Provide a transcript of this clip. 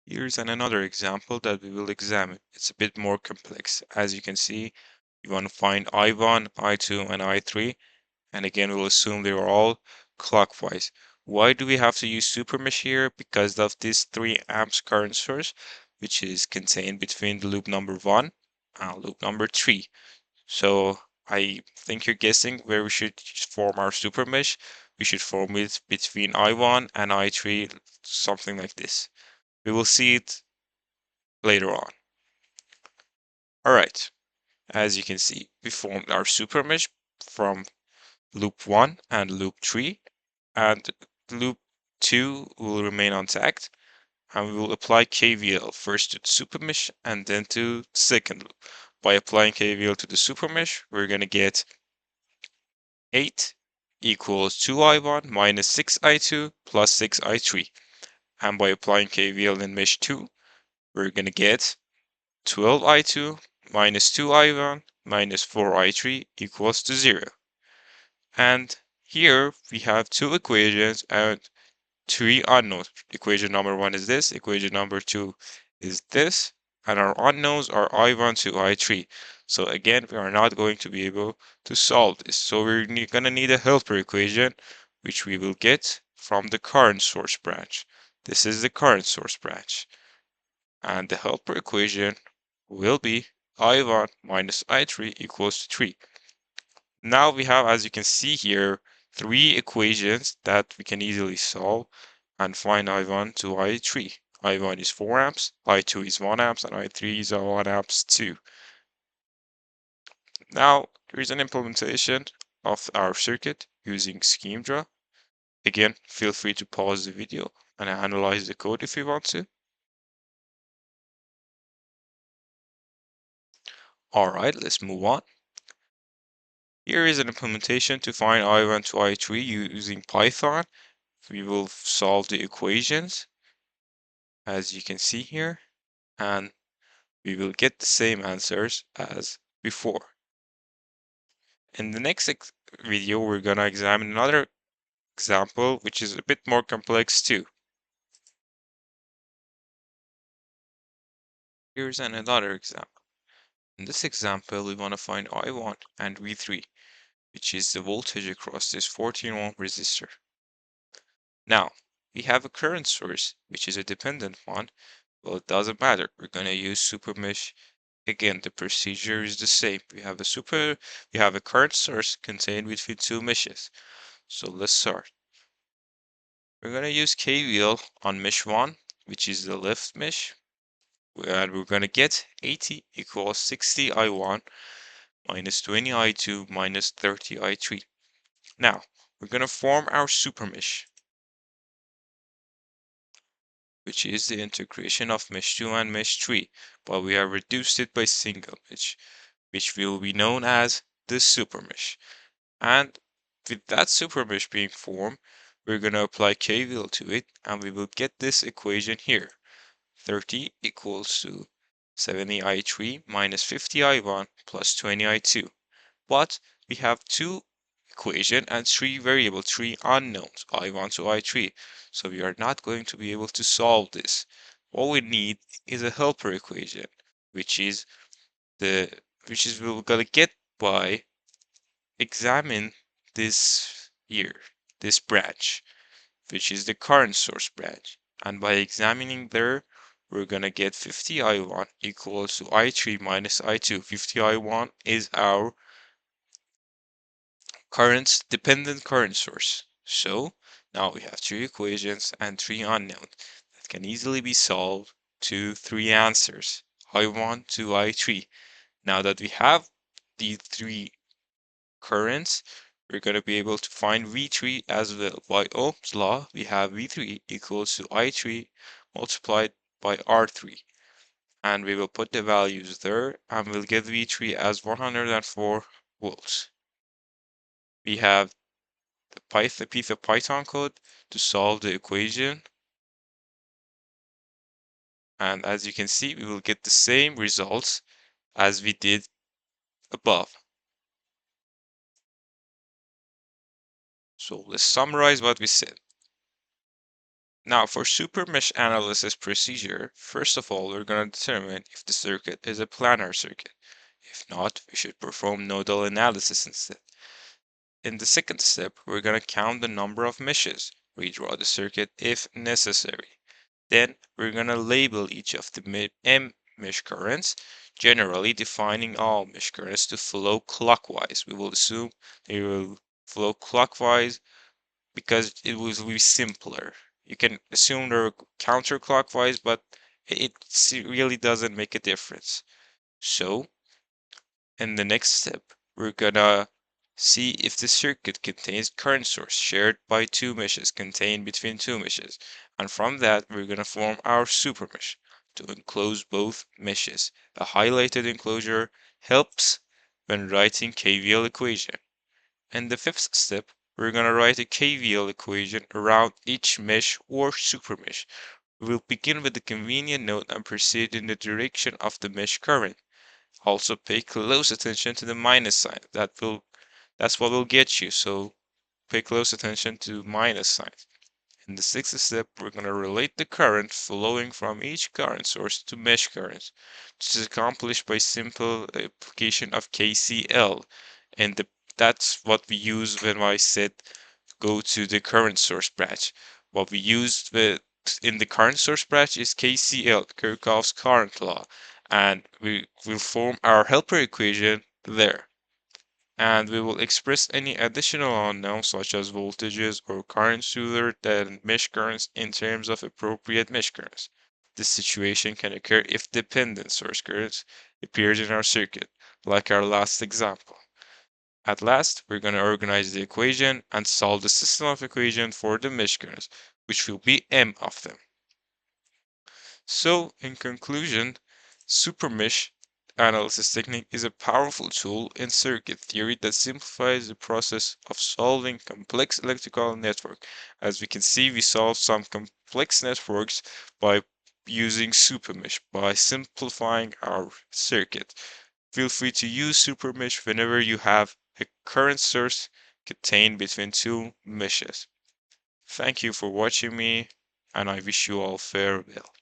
Here's another example that we will examine. It's a bit more complex. As you can see, you want to find I1, I2, and I3. And again, we'll assume they are all clockwise. Why do we have to use Supermesh here? Because of this 3 amps current source, which is contained between the loop number 1 and loop number 3. So I think you're guessing where we should form our Supermesh. We should form it between I1 and I3, something like this. We will see it later on. All right, as you can see, we formed our Supermesh from loop 1 and loop 3, and loop 2 will remain untagged, and we will apply KVL first to the Supermesh and then to the second loop. By applying KVL to the Supermesh, we're going to get 8 equals 2I1 minus 6I2 plus 6I3. And by applying KVL in mesh 2, we're going to get 12I2 minus 2I1 minus 4I3 equals to 0. And here we have two equations and three unknowns. Equation number 1 is this, equation number 2 is this, and our unknowns are I1 to I3. So again, we are not going to be able to solve this. So we're going to need a helper equation, which we will get from the current source branch. This is the current source branch. And the helper equation will be I1 minus I3 equals to 3. Now we have, as you can see here, three equations that we can easily solve and find I1 to I3. I1 is 4 amps, I2 is 1 amps, and I3 is 1 amps too. Now there is an implementation of our circuit using scheme draw. Again, feel free to pause the video and analyze the code if you want to. Alright, let's move on. Here is an implementation to find I1 to I3 using Python. We will solve the equations as you can see here, and we will get the same answers as before. In the next video, we're going to examine another example, which is a bit more complex too. Here's another example. In this example, we want to find I1 and V3, which is the voltage across this 14 ohm resistor. Now, we have a current source, which is a dependent one. Well, it doesn't matter. We're going to use Supermesh. Again, the procedure is the same. We have a current source contained between two meshes. So let's start. We're going to use KVL on mesh 1, which is the left mesh. And we're going to get 80 equals 60 I1 minus 20 I2 minus 30 I3. Now, we're going to form our supermesh, which is the integration of mesh 2 and mesh 3, but we have reduced it by single mesh, which will be known as the supermesh. And with that supermesh being formed, we're going to apply KVL to it, and we will get this equation here. 30 equals to 70 I3 minus 50 I1 plus 20 I2. But we have two equation and three unknowns, I1 to I3. So we are not going to be able to solve this. What we need is a helper equation, which is we're gonna get by examine this here, this branch, which is the current source branch. And by examining there, we're gonna get 50 I1 equals to I3 minus I2. 50 I1 is our dependent current source. So now we have three equations and three unknowns that can easily be solved to three answers, I1 to I3. Now that we have the three currents, we're going to be able to find V3 as well. By Ohm's law, we have V3 equals to I3 multiplied by R3. And we will put the values there and we'll get V3 as 104 volts. We have the piece of Python code to solve the equation. And as you can see, we will get the same results as we did above. So let's summarize what we said. Now, for supermesh analysis procedure, first of all, we're going to determine if the circuit is a planar circuit. If not, we should perform nodal analysis instead. In the second step, we're going to count the number of meshes, redraw the circuit if necessary. Then we're going to label each of the M mesh currents, generally defining all mesh currents to flow clockwise. We will assume they will flow clockwise because it will be simpler. You can assume they're counterclockwise, but really doesn't make a difference. So, in the next step, we're gonna see if the circuit contains current source shared by two meshes contained between two meshes. And from that, we're gonna form our supermesh to enclose both meshes. A highlighted enclosure helps when writing KVL equation. In the fifth step, we're going to write a KVL equation around each mesh or supermesh. We will begin with the convenient node and proceed in the direction of the mesh current. Also pay close attention to the minus sign. That's what will get you. So pay close attention to minus signs. In the sixth step, we're going to relate the current flowing from each current source to mesh currents. This is accomplished by simple application of KCL. And that's what we use when I said go to the current source branch. What we used in the current source branch is KCL, Kirchhoff's current law. And we will form our helper equation there, and we will express any additional unknowns such as voltages or currents other than mesh currents in terms of appropriate mesh currents. This situation can occur if dependent source currents appears in our circuit, like our last example. At last, we're going to organize the equation and solve the system of equation for the mesh currents, which will be m of them. So, in conclusion, supermesh analysis technique is a powerful tool in circuit theory that simplifies the process of solving complex electrical networks. As we can see, we solve some complex networks by using supermesh, by simplifying our circuit. Feel free to use supermesh whenever you have a current source contained between two meshes. Thank you for watching me, and I wish you all farewell.